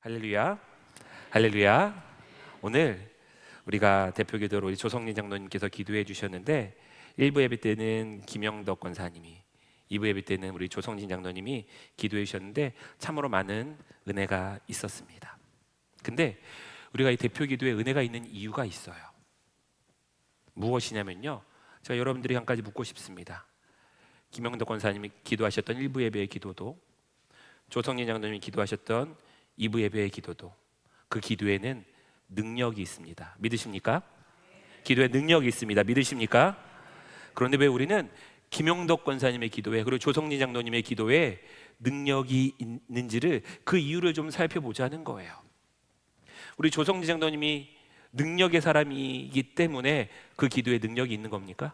할렐루야, 할렐루야. 오늘 우리가 대표 기도로 우리 조성린 장로님께서 기도해 주셨는데 1부 예배 때는 김영덕 권사님이, 2부 예배 때는 우리 조성진 장로님이 기도해 주셨는데 참으로 많은 은혜가 있었습니다. 근데 우리가 이 대표 기도에 은혜가 있는 이유가 있어요. 무엇이냐면요, 제가 여러분들이 한 가지 묻고 싶습니다. 김영덕 권사님이 기도하셨던 1부 예배의 기도도, 조성진 장로님이 기도하셨던 2부 예배의 기도도, 그 기도에는 능력이 있습니다. 믿으십니까? 기도에 능력이 있습니다. 믿으십니까? 그런데 왜 우리는 김영덕 권사님의 기도에, 그리고 조성진 장로님의 기도에 능력이 있는지를, 그 이유를 좀 살펴보자는 거예요. 우리 조성진 장로님이 능력의 사람이기 때문에 그 기도에 능력이 있는 겁니까?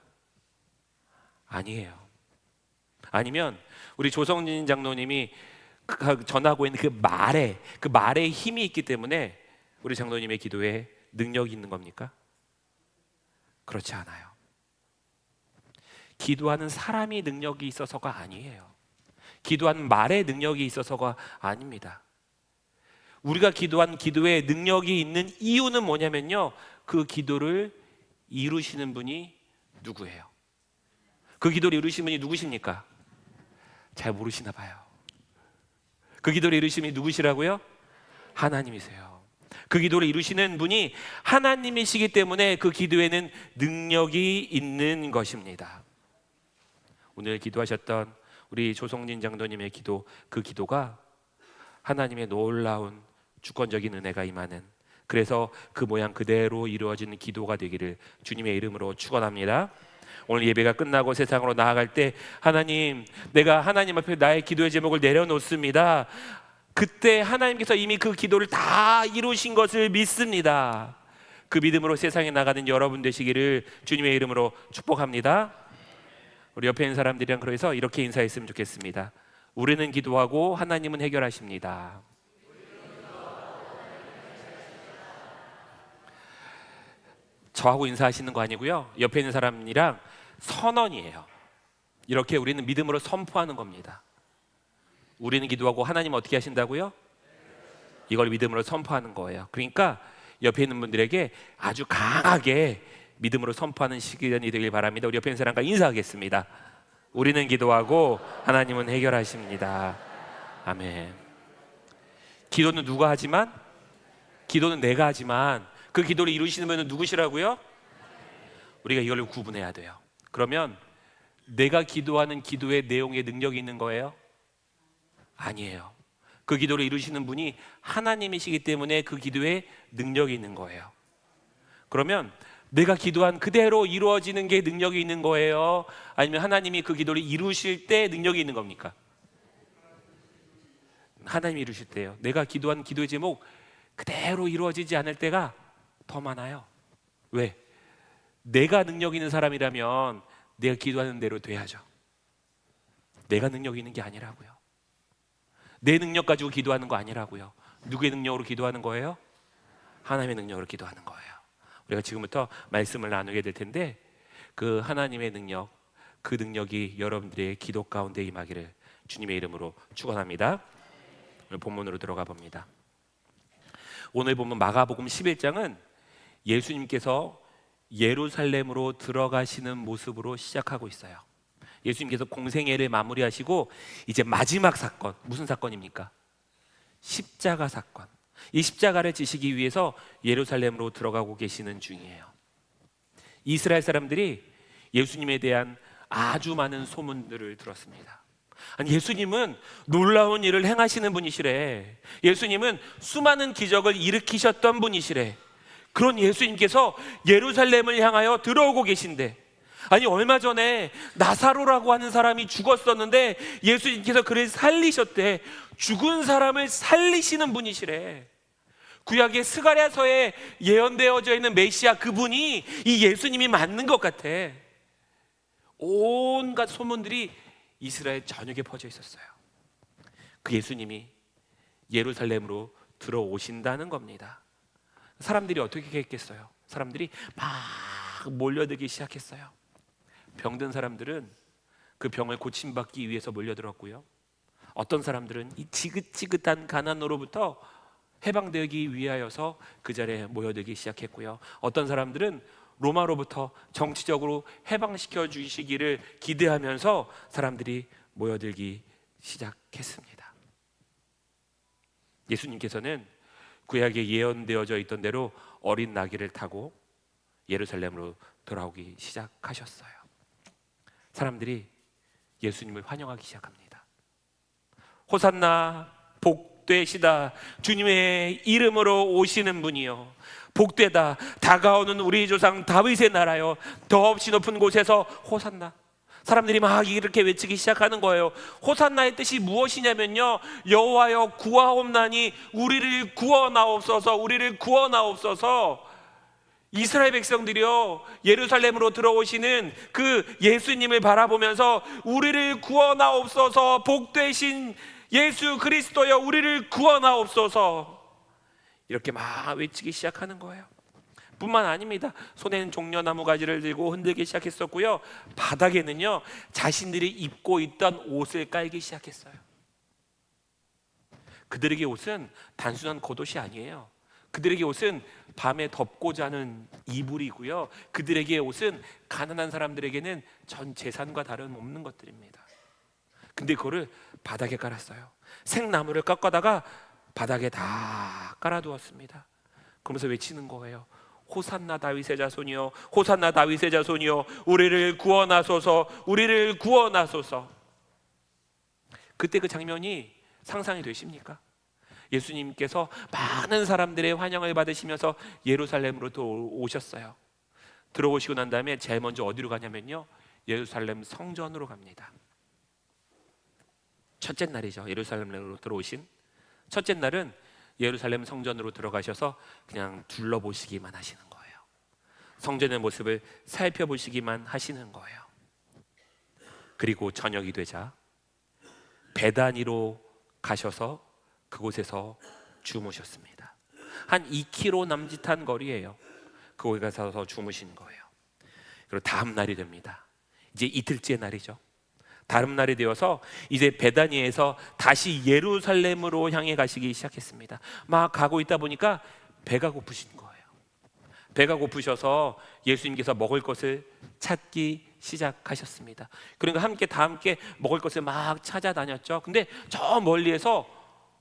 아니에요. 아니면 우리 조성진 장로님이 전하고 있는 그 말에 힘이 있기 때문에 우리 장로님의 기도에 능력이 있는 겁니까? 그렇지 않아요. 기도하는 사람이 능력이 있어서가 아니에요. 기도하는 말에 능력이 있어서가 아닙니다. 우리가 기도한 기도에 능력이 있는 이유는 뭐냐면요, 그 기도를 이루시는 분이 누구예요? 그 기도를 이루시는 분이 누구십니까? 잘 모르시나 봐요. 그 기도를 이루시는 분이 누구시라고요? 하나님이세요. 그 기도를 이루시는 분이 하나님이시기 때문에 그 기도에는 능력이 있는 것입니다. 오늘 기도하셨던 우리 조성진 장로님의 기도, 그 기도가 하나님의 놀라운 주권적인 은혜가 임하는, 그래서 그 모양 그대로 이루어지는 기도가 되기를 주님의 이름으로 축원합니다. 오늘 예배가 끝나고 세상으로 나아갈 때, 하나님, 내가 하나님 앞에 나의 기도의 제목을 내려놓습니다. 그때 하나님께서 이미 그 기도를 다 이루신 것을 믿습니다. 그 믿음으로 세상에 나가는 여러분 되시기를 주님의 이름으로 축복합니다. 우리 옆에 있는 사람들이랑 그래서 이렇게 인사했으면 좋겠습니다. 우리는 기도하고 하나님은 해결하십니다. 저하고 인사하시는 거 아니고요, 옆에 있는 사람이랑 선언이에요. 이렇게 우리는 믿음으로 선포하는 겁니다. 우리는 기도하고 하나님은 어떻게 하신다고요? 이걸 믿음으로 선포하는 거예요. 그러니까 옆에 있는 분들에게 아주 강하게 믿음으로 선포하는 시간이 되길 바랍니다. 우리 옆에 있는 사람과 인사하겠습니다. 우리는 기도하고 하나님은 해결하십니다. 아멘. 기도는 누가 하지만, 기도는 내가 하지만 그 기도를 이루시는 분은 누구시라고요? 우리가 이걸 구분해야 돼요. 그러면 내가 기도하는 기도의 내용에 능력이 있는 거예요? 아니에요. 그 기도를 이루시는 분이 하나님이시기 때문에 그 기도에 능력이 있는 거예요. 그러면 내가 기도한 그대로 이루어지는 게 능력이 있는 거예요? 아니면 하나님이 그 기도를 이루실 때 능력이 있는 겁니까? 하나님이 이루실 때요. 내가 기도한 기도의 제목 그대로 이루어지지 않을 때가 더 많아요. 왜? 내가 능력 있는 사람이라면 내가 기도하는 대로 돼야죠. 내가 능력 있는 게 아니라고요. 내 능력 가지고 기도하는 거 아니라고요. 누구의 능력으로 기도하는 거예요? 하나님의 능력으로 기도하는 거예요. 우리가 지금부터 말씀을 나누게 될 텐데, 그 하나님의 능력, 그 능력이 여러분들의 기도 가운데 임하기를 주님의 이름으로 축원합니다. 오늘 본문으로 들어가 봅니다. 오늘 보면 마가복음 11장은 예수님께서 예루살렘으로 들어가시는 모습으로 시작하고 있어요. 예수님께서 공생애를 마무리하시고 이제 마지막 사건, 무슨 사건입니까? 십자가 사건. 이 십자가를 지시기 위해서 예루살렘으로 들어가고 계시는 중이에요. 이스라엘 사람들이 예수님에 대한 아주 많은 소문들을 들었습니다. 아니, 예수님은 놀라운 일을 행하시는 분이시래. 예수님은 수많은 기적을 일으키셨던 분이시래. 그런 예수님께서 예루살렘을 향하여 들어오고 계신데, 아니 얼마 전에 나사로라고 하는 사람이 죽었었는데 예수님께서 그를 살리셨대. 죽은 사람을 살리시는 분이시래. 구약의 스가랴서에 예언되어져 있는 메시아, 그분이 이 예수님이 맞는 것 같아. 온갖 소문들이 이스라엘 전역에 퍼져 있었어요. 그 예수님이 예루살렘으로 들어오신다는 겁니다. 사람들이 어떻게 했겠어요? 사람들이 막 몰려들기 시작했어요. 병든 사람들은 그 병을 고침받기 위해서 몰려들었고요, 어떤 사람들은 이 지긋지긋한 가난으로부터 해방되기 위하여서 그 자리에 모여들기 시작했고요. 어떤 사람들은 로마로부터 정치적으로 해방시켜 주시기를 기대하면서 사람들이 모여들기 시작했습니다. 예수님께서는 구약에 예언되어져 있던 대로 어린 나귀를 타고 예루살렘으로 돌아오기 시작하셨어요. 사람들이 예수님을 환영하기 시작합니다. 호산나, 복되시다, 주님의 이름으로 오시는 분이요, 복되다, 다가오는 우리 조상 다윗의 나라요, 더없이 높은 곳에서 호산나. 사람들이 막 이렇게 외치기 시작하는 거예요. 호산나의 뜻이 무엇이냐면요, 여호와여 구하옵나니 우리를 구원하옵소서, 우리를 구원하옵소서. 이스라엘 백성들이요, 예루살렘으로 들어오시는 그 예수님을 바라보면서 우리를 구원하옵소서, 복되신 예수 그리스도여 우리를 구원하옵소서, 이렇게 막 외치기 시작하는 거예요. 뿐만 아닙니다. 손에는 종려나무 가지를 들고 흔들기 시작했었고요, 바닥에는요 자신들이 입고 있던 옷을 깔기 시작했어요. 그들에게 옷은 단순한 겉옷이 아니에요. 그들에게 옷은 밤에 덮고 자는 이불이고요, 그들에게 옷은 가난한 사람들에게는 전 재산과 다름없는 것들입니다. 근데 그거를 바닥에 깔았어요. 생나무를 깎아다가 바닥에 다 깔아두었습니다. 그러면서 외치는 거예요. 호산나 다윗의 자손이여, 호산나 다윗의 자손이여 우리를 구원하소서, 우리를 구원하소서. 그때 그 장면이 상상이 되십니까? 예수님께서 많은 사람들의 환영을 받으시면서 예루살렘으로 또 오셨어요. 들어오시고 난 다음에 제일 먼저 어디로 가냐면요, 예루살렘 성전으로 갑니다. 첫째 날이죠. 예루살렘으로 들어오신 첫째 날은 예루살렘 성전으로 들어가셔서 그냥 둘러보시기만 하시는 거예요. 성전의 모습을 살펴보시기만 하시는 거예요. 그리고 저녁이 되자 베다니로 가셔서 그곳에서 주무셨습니다. 한 2km 남짓한 거리예요. 그곳에 가서 주무신 거예요. 그리고 다음 날이 됩니다. 이제 이틀째 날이죠. 다음 날이 되어서 이제 베다니에서 다시 예루살렘으로 향해 가시기 시작했습니다. 막 가고 있다 보니까 배가 고프신 거예요. 배가 고프셔서 예수님께서 먹을 것을 찾기 시작하셨습니다. 그러니까 다 함께 먹을 것을 막 찾아다녔죠. 근데 저 멀리에서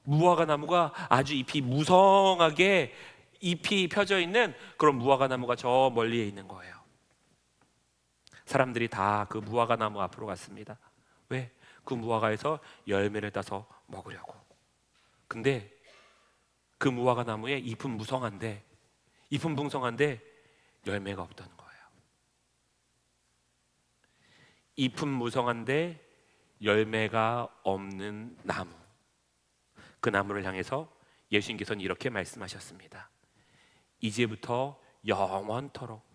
무화과 나무가 아주 잎이 무성하게 잎이 펴져 있는 그런 무화과 나무가 저 멀리에 있는 거예요. 사람들이 다 그 무화과 나무 앞으로 갔습니다. 왜? 그 무화과에서 열매를 따서 먹으려고. 근데 그 무화과 나무에 잎은 무성한데 열매가 없던 거예요. 잎은 무성한데 열매가 없는 나무, 그 나무를 향해서 예수님께서는 이렇게 말씀하셨습니다. 이제부터 영원토록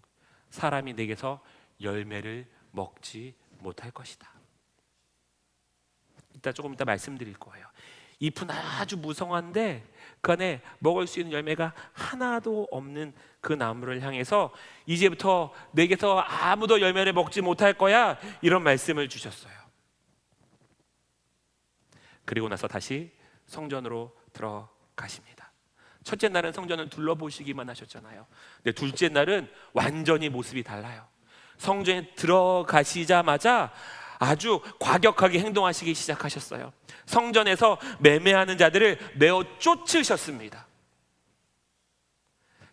사람이 내게서 열매를 먹지 못할 것이다. 조금 이따 말씀드릴 거예요. 잎은 아주 무성한데 그 안에 먹을 수 있는 열매가 하나도 없는 그 나무를 향해서 이제부터 내게서 아무도 열매를 먹지 못할 거야, 이런 말씀을 주셨어요. 그리고 나서 다시 성전으로 들어가십니다. 첫째 날은 성전을 둘러보시기만 하셨잖아요. 근데 둘째 날은 완전히 모습이 달라요. 성전에 들어가시자마자 아주 과격하게 행동하시기 시작하셨어요. 성전에서 매매하는 자들을 내어 쫓으셨습니다.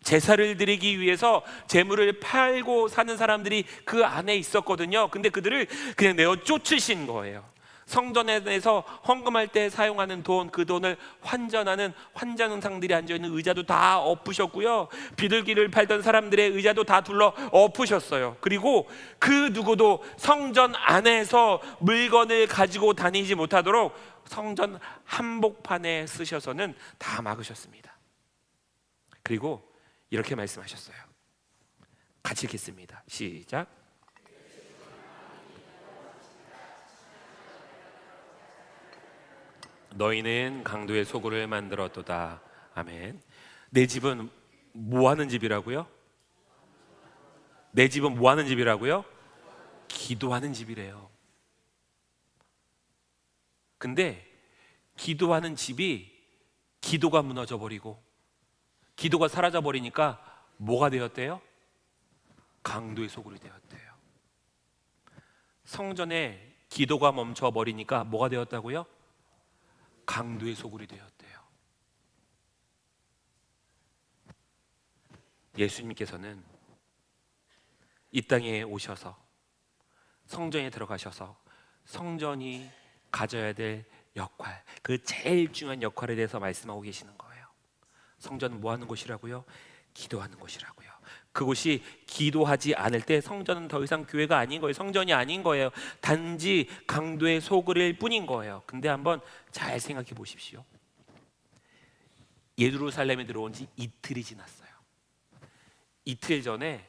제사를 드리기 위해서 제물을 팔고 사는 사람들이 그 안에 있었거든요. 근데 그들을 그냥 내어 쫓으신 거예요. 성전에서 헌금할 때 사용하는 돈, 그 돈을 환전하는 환전상들이 앉아있는 의자도 다 엎으셨고요, 비둘기를 팔던 사람들의 의자도 다 둘러 엎으셨어요. 그리고 그 누구도 성전 안에서 물건을 가지고 다니지 못하도록 성전 한복판에 쓰셔서는 다 막으셨습니다. 그리고 이렇게 말씀하셨어요. 같이 읽겠습니다. 시작. 너희는 강도의 소굴을 만들었도다. 아멘. 내 집은 뭐 하는 집이라고요? 내 집은 뭐 하는 집이라고요? 기도하는 집이래요. 근데 기도하는 집이 기도가 무너져 버리고 기도가 사라져 버리니까 뭐가 되었대요? 강도의 소굴이 되었대요. 성전에 기도가 멈춰 버리니까 뭐가 되었다고요? 강도의 소굴이 되었대요. 예수님께서는 이 땅에 오셔서 성전에 들어가셔서 성전이 가져야 될 역할, 그 제일 중요한 역할에 대해서 말씀하고 계시는 거예요. 성전은 뭐 하는 곳이라고요? 기도하는 곳이라고요. 그곳이 기도하지 않을 때 성전은 더 이상 교회가 아닌 거예요. 성전이 아닌 거예요. 단지 강도의 소굴일 뿐인 거예요. 근데 한번 잘 생각해 보십시오. 예루살렘에 들어온 지 이틀이 지났어요. 이틀 전에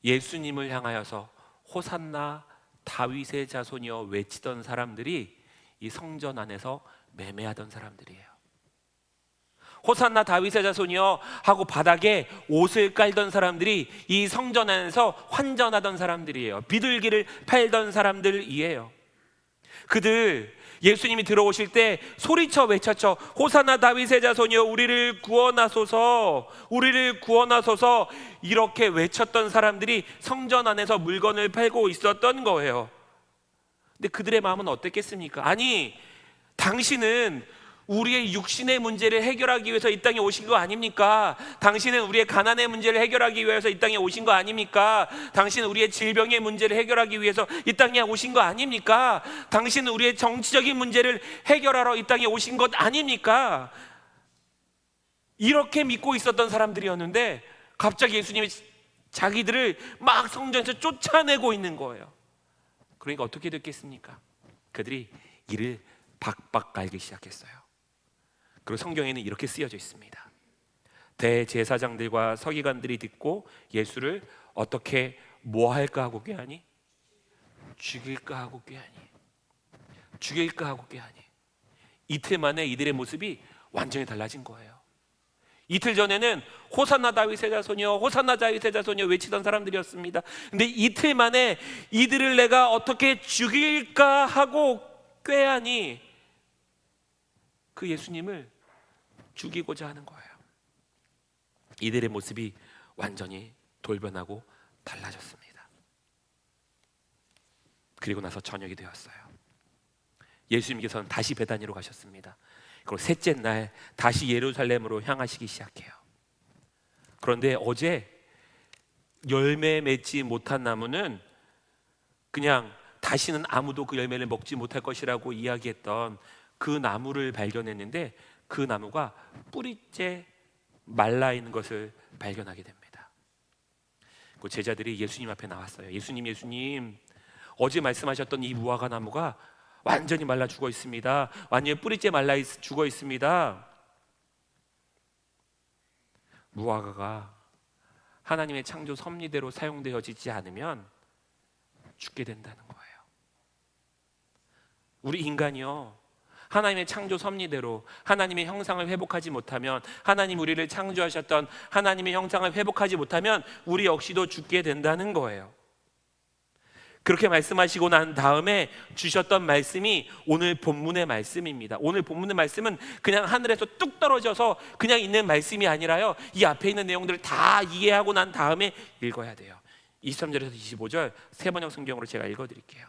예수님을 향하여서 호산나 다윗의 자손이여 외치던 사람들이 이 성전 안에서 매매하던 사람들이에요. 호산나 다윗의 자손이여 하고 바닥에 옷을 깔던 사람들이 이 성전 안에서 환전하던 사람들이에요. 비둘기를 팔던 사람들이에요. 그들 예수님이 들어오실 때 소리쳐 외쳤죠. 호산나 다윗의 자손이여 우리를 구원하소서, 우리를 구원하소서, 이렇게 외쳤던 사람들이 성전 안에서 물건을 팔고 있었던 거예요. 근데 그들의 마음은 어땠겠습니까? 아니, 당신은 우리의 육신의 문제를 해결하기 위해서 이 땅에 오신 거 아닙니까? 당신은 우리의 가난의 문제를 해결하기 위해서 이 땅에 오신 거 아닙니까? 당신은 우리의 질병의 문제를 해결하기 위해서 이 땅에 오신 거 아닙니까? 당신은 우리의 정치적인 문제를 해결하러 이 땅에 오신 것 아닙니까? 이렇게 믿고 있었던 사람들이었는데 갑자기 예수님이 자기들을 막 성전에서 쫓아내고 있는 거예요. 그러니까 어떻게 됐겠습니까? 그들이 이를 박박 갈기 시작했어요. 그리고 성경에는 이렇게 쓰여져 있습니다. 대제사장들과 서기관들이 듣고 예수를 어떻게 뭐 할까 하고 꾀하니? 죽일까 하고 꾀하니. 죽일까 하고 꾀하니. 이틀 만에 이들의 모습이 완전히 달라진 거예요. 이틀 전에는 호산나 다윗의 자손이여, 호산나 다윗의 자손이여 외치던 사람들이었습니다. 근데 이틀 만에 이들을 내가 어떻게 죽일까 하고 꾀하니, 그 예수님을 죽이고자 하는 거예요. 이들의 모습이 완전히 돌변하고 달라졌습니다. 그리고 나서 저녁이 되었어요. 예수님께서는 다시 베다니로 가셨습니다. 그리고 셋째 날 다시 예루살렘으로 향하시기 시작해요. 그런데 어제 열매 맺지 못한 나무는 그냥 다시는 아무도 그 열매를 먹지 못할 것이라고 이야기했던 그 나무를 발견했는데, 그 나무가 뿌리째 말라 있는 것을 발견하게 됩니다. 그 제자들이 예수님 앞에 나왔어요. 예수님, 어제 말씀하셨던 이 무화과 나무가 완전히 말라 죽어 있습니다. 완전히 뿌리째 말라 죽어 있습니다. 무화과가 하나님의 창조 섭리대로 사용되어지지 않으면 죽게 된다는 거예요. 우리 인간이요, 하나님의 창조 섭리대로 하나님의 형상을 회복하지 못하면, 하나님 우리를 창조하셨던 하나님의 형상을 회복하지 못하면 우리 역시도 죽게 된다는 거예요. 그렇게 말씀하시고 난 다음에 주셨던 말씀이 오늘 본문의 말씀입니다. 오늘 본문의 말씀은 그냥 하늘에서 뚝 떨어져서 그냥 있는 말씀이 아니라요, 이 앞에 있는 내용들을 다 이해하고 난 다음에 읽어야 돼요. 23절에서 25절 세 번역 성경으로 제가 읽어드릴게요.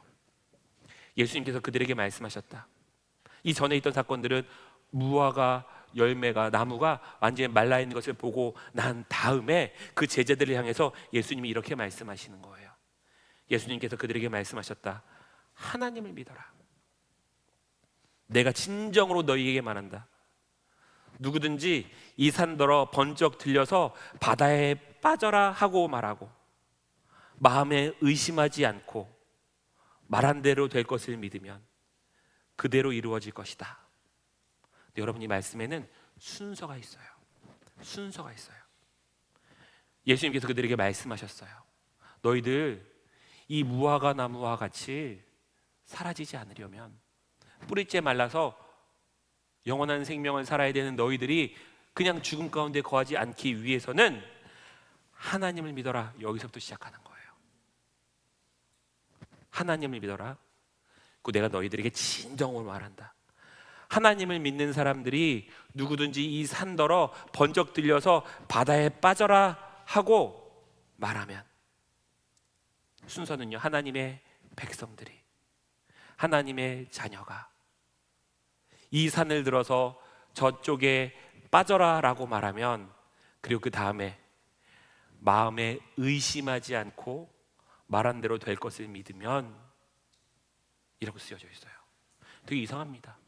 예수님께서 그들에게 말씀하셨다. 이 전에 있던 사건들은 무화과 열매가, 나무가 완전히 말라있는 것을 보고 난 다음에 그 제자들을 향해서 예수님이 이렇게 말씀하시는 거예요. 예수님께서 그들에게 말씀하셨다. 하나님을 믿어라. 내가 진정으로 너희에게 말한다. 누구든지 이 산더러 번쩍 들려서 바다에 빠져라 하고 말하고 마음에 의심하지 않고 말한 대로 될 것을 믿으면 그대로 이루어질 것이다. 여러분, 이 말씀에는 순서가 있어요. 순서가 있어요. 예수님께서 그들에게 말씀하셨어요. 너희들 이 무화과 나무와 같이 사라지지 않으려면, 뿌리째 말라서 영원한 생명을 살아야 되는 너희들이 그냥 죽음 가운데 거하지 않기 위해서는 하나님을 믿어라. 여기서부터 시작하는 거예요. 하나님을 믿어라. 그 내가 너희들에게 진정으로 말한다. 하나님을 믿는 사람들이 누구든지 이 산더러 번쩍 들려서 바다에 빠져라 하고 말하면, 순서는요, 하나님의 백성들이, 하나님의 자녀가 이 산을 들어서 저쪽에 빠져라 라고 말하면, 그리고 그 다음에 마음에 의심하지 않고 말한 대로 될 것을 믿으면, 이라고 쓰여져 있어요. 되게 이상합니다.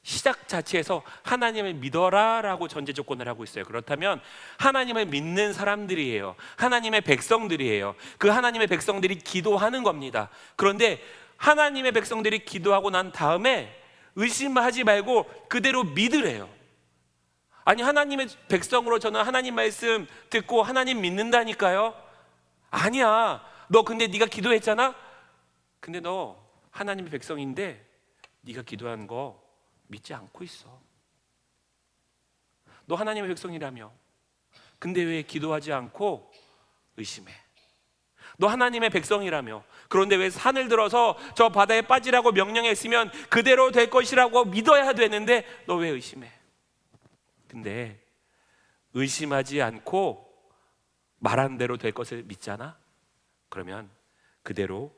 시작 자체에서 하나님을 믿어라 라고 전제 조건을 하고 있어요. 그렇다면 하나님을 믿는 사람들이에요. 하나님의 백성들이에요. 그 하나님의 백성들이 기도하는 겁니다. 그런데 하나님의 백성들이 기도하고 난 다음에 의심하지 말고 그대로 믿으래요. 아니, 하나님의 백성으로 저는 하나님 말씀 듣고 하나님 믿는다니까요. 아니야, 너 근데 네가 기도했잖아. 근데 너 하나님의 백성인데 네가 기도한 거 믿지 않고 있어. 너 하나님의 백성이라며, 근데 왜 기도하지 않고 의심해? 너 하나님의 백성이라며, 그런데 왜 산을 들어서 저 바다에 빠지라고 명령했으면 그대로 될 것이라고 믿어야 되는데 너 왜 의심해? 근데 의심하지 않고 말한 대로 될 것을 믿잖아? 그러면 그대로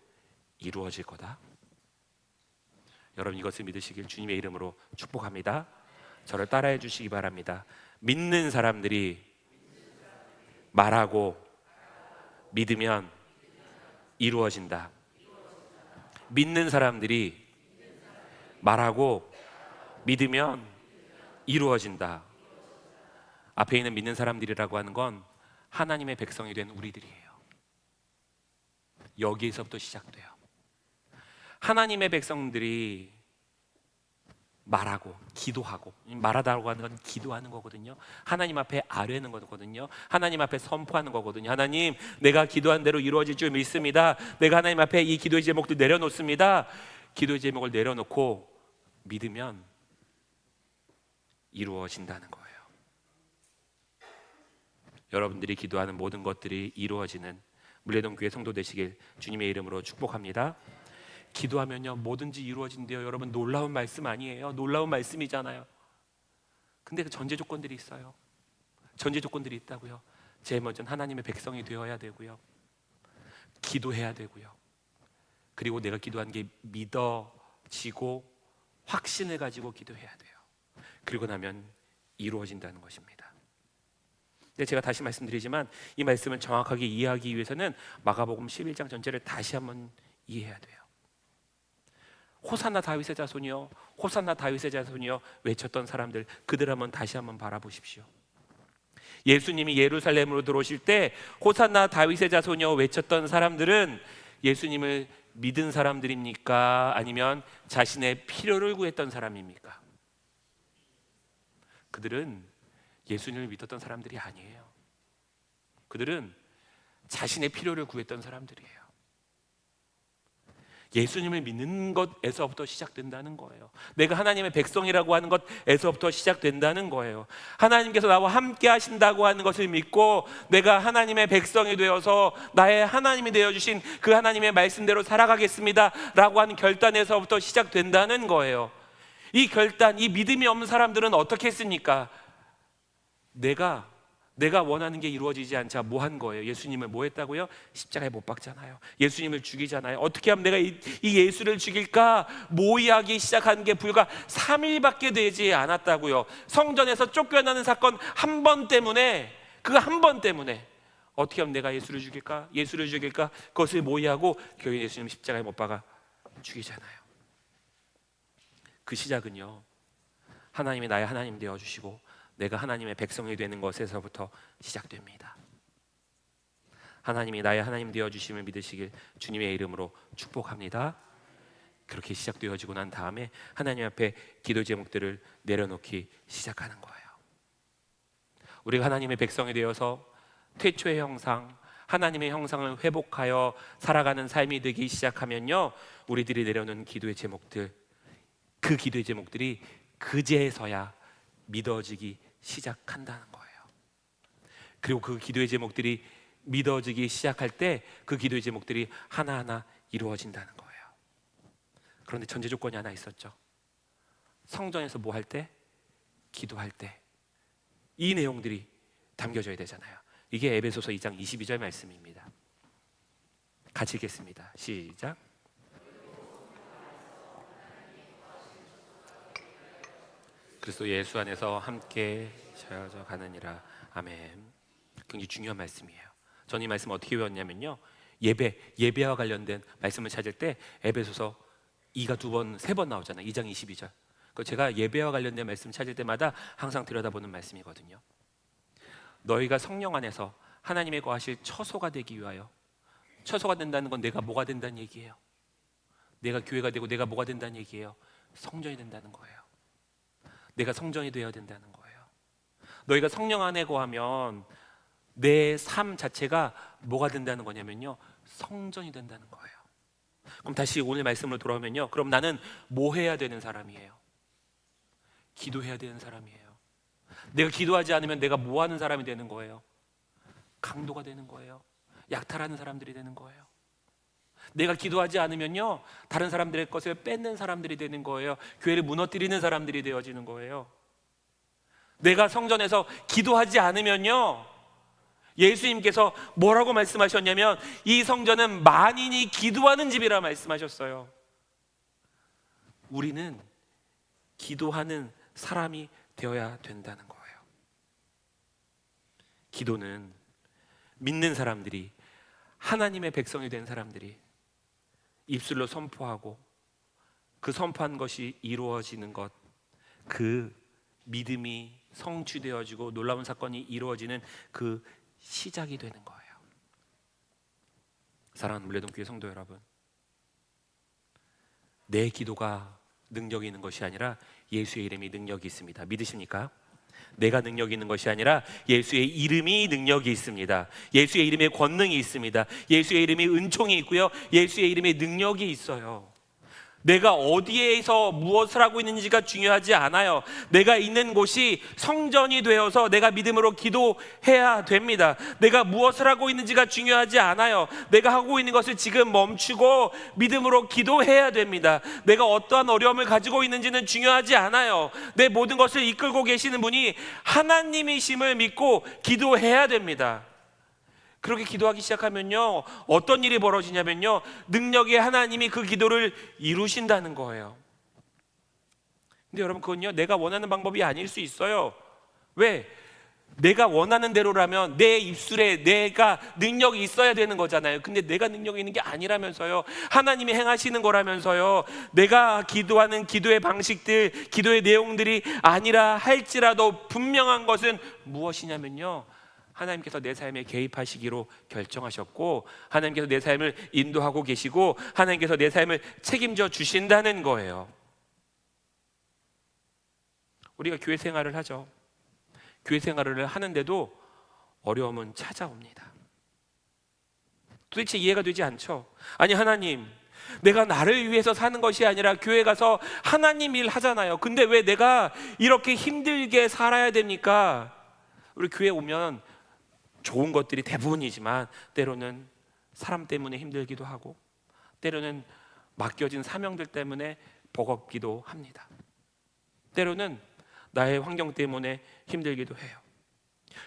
이루어질 거다. 여러분, 이것을 믿으시길 주님의 이름으로 축복합니다. 저를 따라해 주시기 바랍니다. 믿는 사람들이 말하고 믿으면 이루어진다. 믿는 사람들이 말하고 믿으면 이루어진다. 앞에 있는 믿는 사람들이라고 하는 건 하나님의 백성이 된 우리들이에요. 여기에서부터 시작돼요. 하나님의 백성들이 말하고 기도하고, 말하다고 하는 건 기도하는 거거든요. 하나님 앞에 아뢰는 거거든요. 하나님 앞에 선포하는 거거든요. 하나님, 내가 기도한 대로 이루어질 줄 믿습니다. 내가 하나님 앞에 이 기도의 제목도 내려놓습니다. 기도의 제목을 내려놓고 믿으면 이루어진다는 거예요. 여러분들이 기도하는 모든 것들이 이루어지는 물레동교회 성도 되시길 주님의 이름으로 축복합니다. 기도하면요, 뭐든지 이루어진대요. 여러분, 놀라운 말씀 아니에요? 놀라운 말씀이잖아요. 근데 그 전제 조건들이 있어요. 전제 조건들이 있다고요. 제일 먼저는 하나님의 백성이 되어야 되고요, 기도해야 되고요, 그리고 내가 기도한 게 믿어지고 확신을 가지고 기도해야 돼요. 그리고 나면 이루어진다는 것입니다. 근데 제가 다시 말씀드리지만 이 말씀을 정확하게 이해하기 위해서는 마가복음 11장 전체를 다시 한번 이해해야 돼요. 호산나 다윗의 자손이여, 호산나 다윗의 자손이여 외쳤던 사람들, 그들 한번 다시 한번 바라보십시오. 예수님이 예루살렘으로 들어오실 때 호산나 다윗의 자손이여 외쳤던 사람들은 예수님을 믿은 사람들입니까? 아니면 자신의 필요를 구했던 사람입니까? 그들은 예수님을 믿었던 사람들이 아니에요. 그들은 자신의 필요를 구했던 사람들이에요. 예수님을 믿는 것에서부터 시작된다는 거예요. 내가 하나님의 백성이라고 하는 것에서부터 시작된다는 거예요. 하나님께서 나와 함께 하신다고 하는 것을 믿고 내가 하나님의 백성이 되어서 나의 하나님이 되어주신 그 하나님의 말씀대로 살아가겠습니다 라고 하는 결단에서부터 시작된다는 거예요. 이 결단, 이 믿음이 없는 사람들은 어떻게 했습니까? 내가 원하는 게 이루어지지 않자 뭐 한 거예요? 예수님을 뭐 했다고요? 십자가에 못 박잖아요. 예수님을 죽이잖아요. 어떻게 하면 내가 이 예수를 죽일까? 모의하기 시작한 게 불과 3일밖에 되지 않았다고요. 성전에서 쫓겨나는 사건 한 번 때문에, 그 한 번 때문에 어떻게 하면 내가 예수를 죽일까? 예수를 죽일까? 그것을 모의하고 결국 예수님 십자가에 못 박아 죽이잖아요. 그 시작은요, 하나님이 나의 하나님 되어주시고 내가 하나님의 백성이 되는 것에서부터 시작됩니다. 하나님이 나의 하나님 되어주심을 믿으시길 주님의 이름으로 축복합니다. 그렇게 시작되어지고 난 다음에 하나님 앞에 기도 제목들을 내려놓기 시작하는 거예요. 우리가 하나님의 백성이 되어서 태초의 형상, 하나님의 형상을 회복하여 살아가는 삶이 되기 시작하면요, 우리들이 내려놓은 기도의 제목들, 그 기도의 제목들이 그제서야 믿어지기 시작한다는 거예요. 그리고 그 기도의 제목들이 믿어지기 시작할 때 그 기도의 제목들이 하나하나 이루어진다는 거예요. 그런데 전제 조건이 하나 있었죠. 성전에서 뭐 할 때? 기도할 때. 이 내용들이 담겨져야 되잖아요. 이게 에베소서 2장 22절 말씀입니다. 같이 읽겠습니다. 시작. 그리스도 예수 안에서 함께 세워져 가느니라. 아멘. 굉장히 중요한 말씀이에요. 저는 이 말씀 어떻게 외웠냐면요, 예배와 관련된 말씀을 찾을 때 에베소서 2가 2번, 3번 나오잖아요. 2장 22절. 제가 예배와 관련된 말씀 찾을 때마다 항상 들여다보는 말씀이거든요. 너희가 성령 안에서 하나님의 거하실 처소가 되기 위하여. 처소가 된다는 건 내가 뭐가 된다는 얘기예요. 내가 교회가 되고 내가 뭐가 된다는 얘기예요. 성전이 된다는 거예요. 내가 성전이 되어야 된다는 거예요. 너희가 성령 안에 거하면 내 삶 자체가 뭐가 된다는 거냐면요, 성전이 된다는 거예요. 그럼 다시 오늘 말씀으로 돌아오면요, 그럼 나는 뭐 해야 되는 사람이에요? 기도해야 되는 사람이에요. 내가 기도하지 않으면 내가 뭐 하는 사람이 되는 거예요? 강도가 되는 거예요. 약탈하는 사람들이 되는 거예요. 내가 기도하지 않으면요, 다른 사람들의 것을 뺏는 사람들이 되는 거예요. 교회를 무너뜨리는 사람들이 되어지는 거예요. 내가 성전에서 기도하지 않으면요, 예수님께서 뭐라고 말씀하셨냐면 이 성전은 만인이 기도하는 집이라 말씀하셨어요. 우리는 기도하는 사람이 되어야 된다는 거예요. 기도는 믿는 사람들이, 하나님의 백성이 된 사람들이 입술로 선포하고 그 선포한 것이 이루어지는 것, 그 믿음이 성취되어지고 놀라운 사건이 이루어지는 그 시작이 되는 거예요. 사랑하는 물레동교회 성도 여러분, 내 기도가 능력이 있는 것이 아니라 예수의 이름이 능력이 있습니다. 믿으십니까? 내가 능력이 있는 것이 아니라 예수의 이름이 능력이 있습니다. 예수의 이름에 권능이 있습니다. 예수의 이름에 은총이 있고요, 예수의 이름에 능력이 있어요. 내가 어디에서 무엇을 하고 있는지가 중요하지 않아요. 내가 있는 곳이 성전이 되어서 내가 믿음으로 기도해야 됩니다. 내가 무엇을 하고 있는지가 중요하지 않아요. 내가 하고 있는 것을 지금 멈추고 믿음으로 기도해야 됩니다. 내가 어떠한 어려움을 가지고 있는지는 중요하지 않아요. 내 모든 것을 이끌고 계시는 분이 하나님이심을 믿고 기도해야 됩니다. 그렇게 기도하기 시작하면요, 어떤 일이 벌어지냐면요, 능력의 하나님이 그 기도를 이루신다는 거예요. 근데 여러분, 그건요, 내가 원하는 방법이 아닐 수 있어요. 왜? 내가 원하는 대로라면 내 입술에 내가 능력이 있어야 되는 거잖아요. 근데 내가 능력이 있는 게 아니라면서요, 하나님이 행하시는 거라면서요, 내가 기도하는 기도의 방식들, 기도의 내용들이 아니라 할지라도 분명한 것은 무엇이냐면요, 하나님께서 내 삶에 개입하시기로 결정하셨고, 하나님께서 내 삶을 인도하고 계시고, 하나님께서 내 삶을 책임져 주신다는 거예요. 우리가 교회 생활을 하죠. 교회 생활을 하는데도 어려움은 찾아옵니다. 도대체 이해가 되지 않죠. 아니, 하나님, 내가 나를 위해서 사는 것이 아니라 교회 가서 하나님 일 하잖아요. 근데 왜 내가 이렇게 힘들게 살아야 됩니까? 우리 교회 오면 좋은 것들이 대부분이지만 때로는 사람 때문에 힘들기도 하고, 때로는 맡겨진 사명들 때문에 버겁기도 합니다. 때로는 나의 환경 때문에 힘들기도 해요.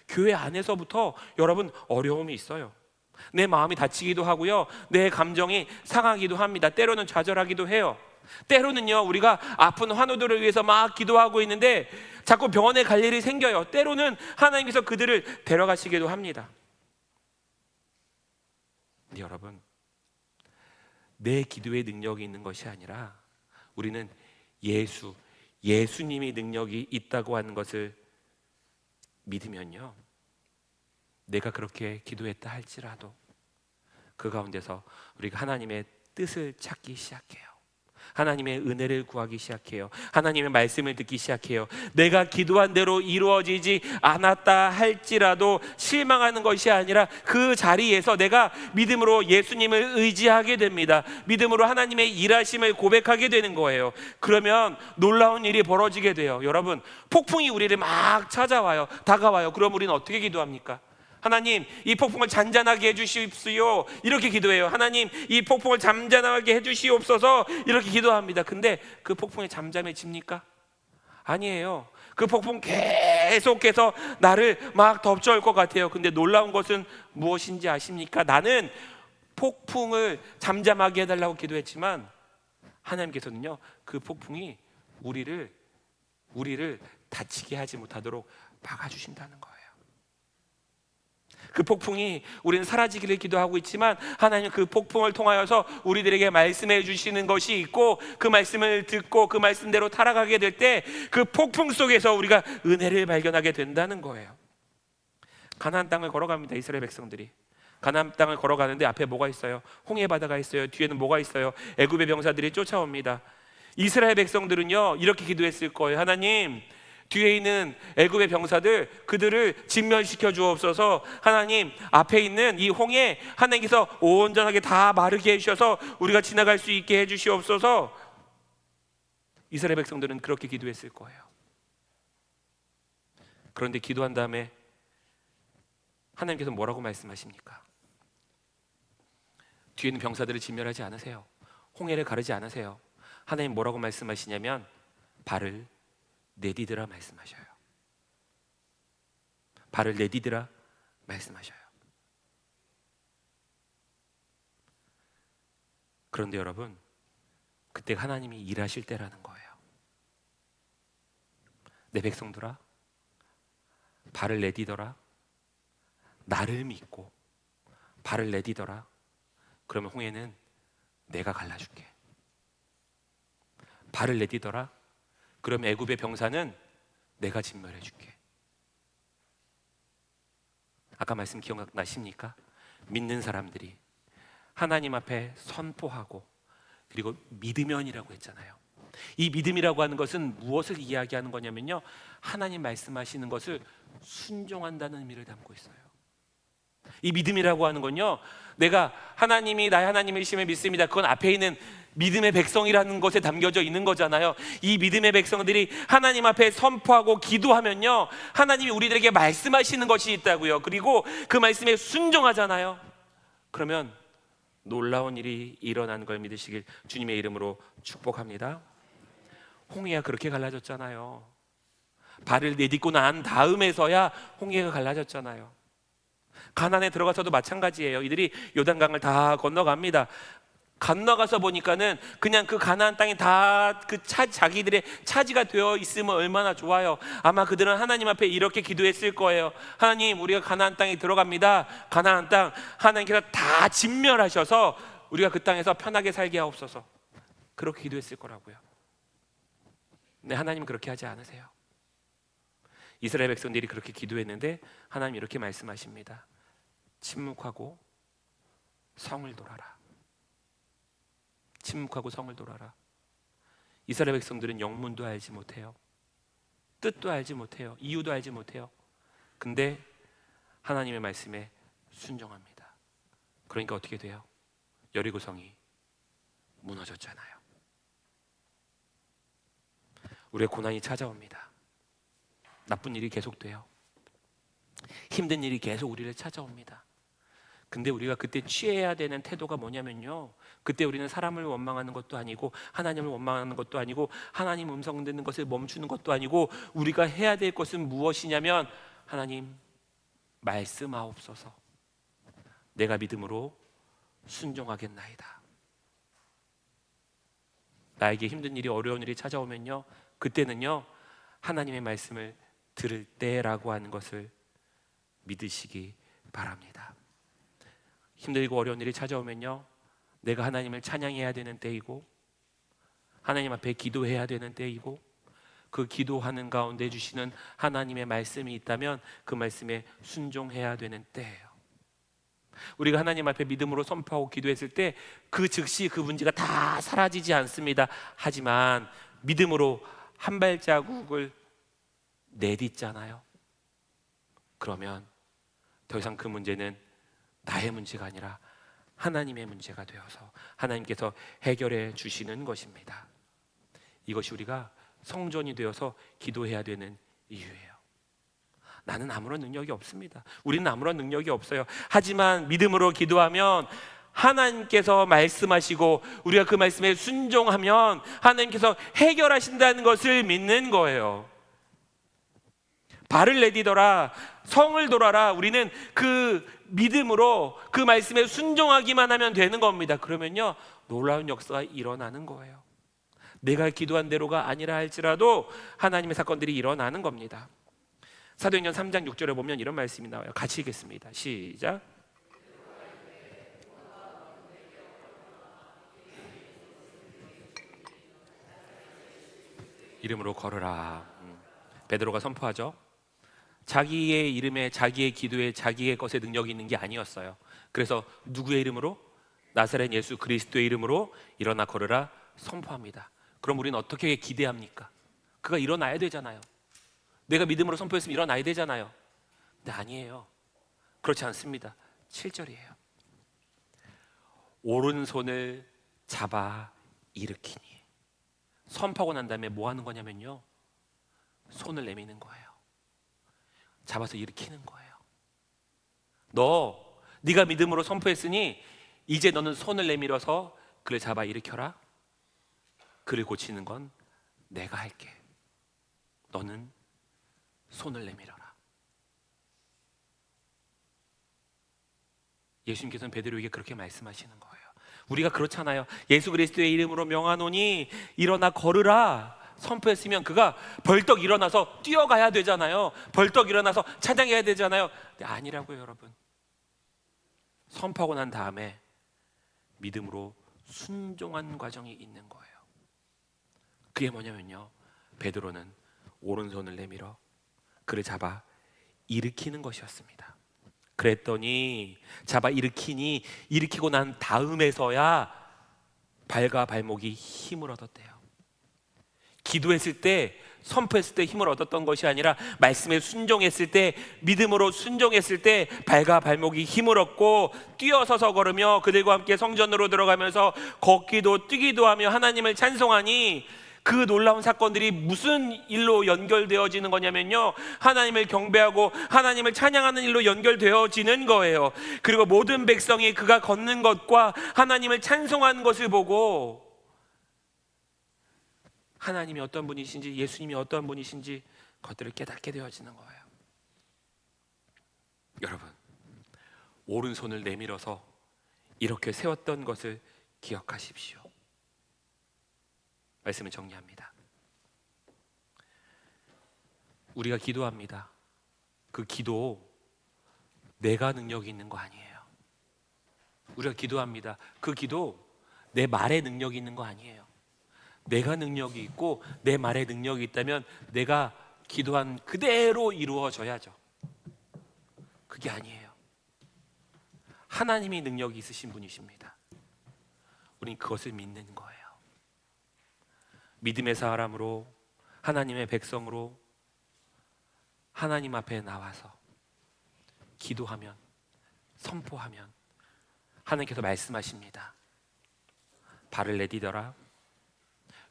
교회 안에서부터 여러분 어려움이 있어요. 내 마음이 다치기도 하고요, 내 감정이 상하기도 합니다. 때로는 좌절하기도 해요. 때로는요, 우리가 아픈 환우들을 위해서 막 기도하고 있는데 자꾸 병원에 갈 일이 생겨요. 때로는 하나님께서 그들을 데려가시기도 합니다. 근데 여러분, 내 기도에 능력이 있는 것이 아니라 우리는 예수님이 능력이 있다고 하는 것을 믿으면요, 내가 그렇게 기도했다 할지라도 그 가운데서 우리가 하나님의 뜻을 찾기 시작해요. 하나님의 은혜를 구하기 시작해요. 하나님의 말씀을 듣기 시작해요. 내가 기도한 대로 이루어지지 않았다 할지라도 실망하는 것이 아니라 그 자리에서 내가 믿음으로 예수님을 의지하게 됩니다. 믿음으로 하나님의 일하심을 고백하게 되는 거예요. 그러면 놀라운 일이 벌어지게 돼요. 여러분, 폭풍이 우리를 막 찾아와요. 다가와요. 그럼 우리는 어떻게 기도합니까? 하나님, 이 폭풍을 잔잔하게 해주시옵소요, 이렇게 기도해요. 하나님, 이 폭풍을 잠잠하게 해주시옵소서, 이렇게 기도합니다. 근데 그 폭풍이 잠잠해집니까? 아니에요. 그 폭풍 계속해서 나를 막 덮쳐올 것 같아요. 근데 놀라운 것은 무엇인지 아십니까? 나는 폭풍을 잠잠하게 해달라고 기도했지만 하나님께서는요, 그 폭풍이 우리를 다치게 하지 못하도록 막아주신다는 거예요. 그 폭풍이 우리는 사라지기를 기도하고 있지만 하나님은 그 폭풍을 통하여서 우리들에게 말씀해 주시는 것이 있고, 그 말씀을 듣고 그 말씀대로 살아가게 될 때 그 폭풍 속에서 우리가 은혜를 발견하게 된다는 거예요. 가나안 땅을 걸어갑니다. 이스라엘 백성들이 가나안 땅을 걸어가는데 앞에 뭐가 있어요? 홍해 바다가 있어요. 뒤에는 뭐가 있어요? 애굽의 병사들이 쫓아옵니다. 이스라엘 백성들은요, 이렇게 기도했을 거예요. 하나님, 뒤에 있는 애굽의 병사들, 그들을 진멸시켜 주옵소서. 하나님, 앞에 있는 이 홍해 하나님께서 온전하게 다 마르게 해주셔서 우리가 지나갈 수 있게 해주시옵소서. 이스라엘 백성들은 그렇게 기도했을 거예요. 그런데 기도한 다음에 하나님께서 뭐라고 말씀하십니까? 뒤에 있는 병사들을 진멸하지 않으세요. 홍해를 가르지 않으세요. 하나님 뭐라고 말씀하시냐면 발을 내디드라 말씀하셔요. 발을 내디드라 말씀하셔요. 그런데 여러분, 그때 하나님이 일하실 때라는 거예요. 내 백성들아, 발을 내디더라. 나를 믿고 발을 내디더라. 그러면 홍해는 내가 갈라줄게. 발을 내디더라. 그럼 애굽의 병사는 내가 진멸해줄게. 아까 말씀 기억나십니까? 믿는 사람들이 하나님 앞에 선포하고 그리고 믿으면이라고 했잖아요. 이 믿음이라고 하는 것은 무엇을 이야기하는 거냐면요, 하나님 말씀하시는 것을 순종한다는 의미를 담고 있어요. 이 믿음이라고 하는 건요, 내가 하나님이 나의 하나님이심을 믿습니다. 그건 앞에 있는 믿음의 백성이라는 것에 담겨져 있는 거잖아요. 이 믿음의 백성들이 하나님 앞에 선포하고 기도하면요, 하나님이 우리들에게 말씀하시는 것이 있다고요. 그리고 그 말씀에 순종하잖아요. 그러면 놀라운 일이 일어나는 걸 믿으시길 주님의 이름으로 축복합니다. 홍해가 그렇게 갈라졌잖아요. 발을 내딛고 난 다음에서야 홍해가 갈라졌잖아요. 가나안에 들어가서도 마찬가지예요. 이들이 요단강을 다 건너갑니다. 건너가서 보니까는 그냥 그 가나안 땅이 다 그 자기들의 차지가 되어 있으면 얼마나 좋아요. 아마 그들은 하나님 앞에 이렇게 기도했을 거예요. 하나님, 우리가 가나안 땅에 들어갑니다. 가나안 땅 하나님께서 다 진멸하셔서 우리가 그 땅에서 편하게 살게 하옵소서. 그렇게 기도했을 거라고요. 근데 하나님은 그렇게 하지 않으세요. 이스라엘 백성들이 그렇게 기도했는데 하나님 이렇게 말씀하십니다. 침묵하고 성을 돌아라. 침묵하고 성을 돌아라. 이스라엘 백성들은 영문도 알지 못해요. 뜻도 알지 못해요. 이유도 알지 못해요. 근데 하나님의 말씀에 순종합니다. 그러니까 어떻게 돼요? 여리고성이 무너졌잖아요. 우리의 고난이 찾아옵니다. 나쁜 일이 계속돼요. 힘든 일이 계속 우리를 찾아옵니다. 근데 우리가 그때 취해야 되는 태도가 뭐냐면요, 그때 우리는 사람을 원망하는 것도 아니고 하나님을 원망하는 것도 아니고 하나님 음성 듣는 것을 멈추는 것도 아니고 우리가 해야 될 것은 무엇이냐면 하나님 말씀하옵소서. 내가 믿음으로 순종하겠나이다. 나에게 힘든 일이 어려운 일이 찾아오면요, 그때는요 하나님의 말씀을 들을 때라고 하는 것을 믿으시기 바랍니다. 힘들고 어려운 일이 찾아오면요, 내가 하나님을 찬양해야 되는 때이고 하나님 앞에 기도해야 되는 때이고 그 기도하는 가운데 주시는 하나님의 말씀이 있다면 그 말씀에 순종해야 되는 때예요. 우리가 하나님 앞에 믿음으로 선포하고 기도했을 때 그 즉시 그 문제가 다 사라지지 않습니다. 하지만 믿음으로 한 발자국을 내딛잖아요. 그러면 더 이상 그 문제는 나의 문제가 아니라 하나님의 문제가 되어서 하나님께서 해결해 주시는 것입니다. 이것이 우리가 성전이 되어서 기도해야 되는 이유예요. 나는 아무런 능력이 없습니다. 우리는 아무런 능력이 없어요. 하지만 믿음으로 기도하면 하나님께서 말씀하시고 우리가 그 말씀에 순종하면 하나님께서 해결하신다는 것을 믿는 거예요. 발을 내디뎌라, 성을 돌아라. 우리는 그 믿음으로 그 말씀에 순종하기만 하면 되는 겁니다. 그러면요, 놀라운 역사가 일어나는 거예요. 내가 기도한 대로가 아니라 할지라도 하나님의 사건들이 일어나는 겁니다. 사도행전 3장 6절에 보면 이런 말씀이 나와요. 같이 읽겠습니다. 시작. 이름으로 걸으라. 베드로가 선포하죠. 자기의 이름에, 자기의 기도에, 자기의 것에 능력이 있는 게 아니었어요. 그래서 누구의 이름으로? 나사렛 예수 그리스도의 이름으로 일어나 걸으라 선포합니다. 그럼 우리는 어떻게 기대합니까? 그가 일어나야 되잖아요. 내가 믿음으로 선포했으면 일어나야 되잖아요. 근데 아니에요. 그렇지 않습니다. 7절이에요. 오른손을 잡아 일으키니. 선포하고 난 다음에 뭐 하는 거냐면요, 손을 내미는 거예요. 잡아서 일으키는 거예요. 네가 믿음으로 선포했으니 이제 너는 손을 내밀어서 그를 잡아 일으켜라. 그를 고치는 건 내가 할게. 너는 손을 내밀어라. 예수님께서는 베드로에게 그렇게 말씀하시는 거예요. 우리가 그렇잖아요. 예수 그리스도의 이름으로 명하노니 일어나 걸으라 선포했으면 그가 벌떡 일어나서 뛰어가야 되잖아요. 벌떡 일어나서 찬양해야 되잖아요. 근데 아니라고요, 여러분. 선포하고 난 다음에 믿음으로 순종한 과정이 있는 거예요. 그게 뭐냐면요, 베드로는 오른손을 내밀어 그를 잡아 일으키는 것이었습니다. 그랬더니 잡아 일으키고 난 다음에서야 발과 발목이 힘을 얻었대요. 기도했을 때, 선포했을 때 힘을 얻었던 것이 아니라 말씀에 순종했을 때, 믿음으로 순종했을 때 발과 발목이 힘을 얻고 뛰어서서 걸으며 그들과 함께 성전으로 들어가면서 걷기도 뛰기도 하며 하나님을 찬송하니, 그 놀라운 사건들이 무슨 일로 연결되어지는 거냐면요, 하나님을 경배하고 하나님을 찬양하는 일로 연결되어지는 거예요. 그리고 모든 백성이 그가 걷는 것과 하나님을 찬송하는 것을 보고 하나님이 어떤 분이신지, 예수님이 어떤 분이신지 그것들을 깨닫게 되어지는 거예요. 여러분, 오른손을 내밀어서 이렇게 세웠던 것을 기억하십시오. 말씀을 정리합니다. 우리가 기도합니다. 그 기도 내가 능력이 있는 거 아니에요. 우리가 기도합니다. 그 기도 내 말에 능력이 있는 거 아니에요. 내가 능력이 있고 내 말에 능력이 있다면 내가 기도한 그대로 이루어져야죠. 그게 아니에요. 하나님이 능력이 있으신 분이십니다. 우린 그것을 믿는 거예요. 믿음의 사람으로, 하나님의 백성으로 하나님 앞에 나와서 기도하면, 선포하면 하나님께서 말씀하십니다. 발을 내디뎌라.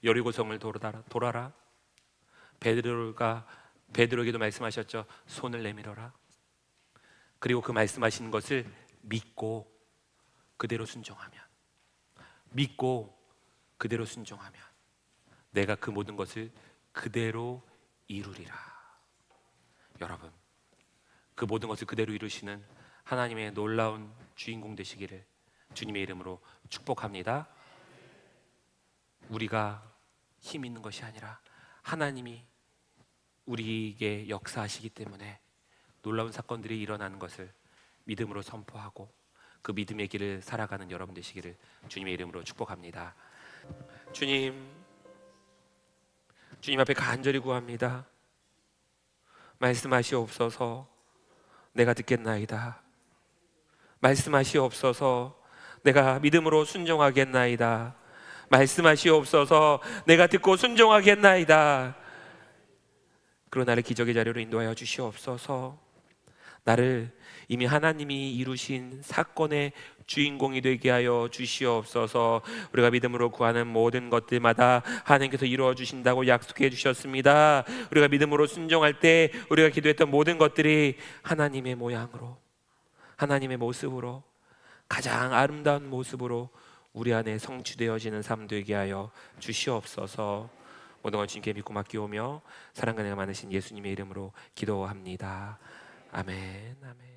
여리고성을 돌아라. 베드로에게도 말씀하셨죠. 손을 내밀어라. 그리고 그 말씀하신 것을 믿고 그대로 순종하면, 내가 그 모든 것을 그대로 이루리라. 여러분, 그 모든 것을 그대로 이루시는 하나님의 놀라운 주인공 되시기를 주님의 이름으로 축복합니다. 우리가 힘 있는 것이 아니라 하나님이 우리에게 역사하시기 때문에 놀라운 사건들이 일어나는 것을 믿음으로 선포하고 그 믿음의 길을 살아가는 여러분 되시기를 주님의 이름으로 축복합니다. 주님 앞에 간절히 구합니다. 말씀하시옵소서. 내가 듣겠나이다. 말씀하시옵소서. 내가 믿음으로 순종하겠나이다. 말씀하시옵소서. 내가 듣고 순종하겠나이다. 그러나 나를 기적의 자료로 인도하여 주시옵소서. 나를 이미 하나님이 이루신 사건의 주인공이 되게 하여 주시옵소서. 우리가 믿음으로 구하는 모든 것들마다 하나님께서 이루어 주신다고 약속해 주셨습니다. 우리가 믿음으로 순종할 때 우리가 기도했던 모든 것들이 하나님의 모양으로, 하나님의 모습으로, 가장 아름다운 모습으로 우리 안에 성취되어지는 삶 되게 하여 주시옵소서. 모든 걸 주님께 믿고 맡기오며 사랑과 은혜가 많으신 예수님의 이름으로 기도합니다. 아멘. 아멘.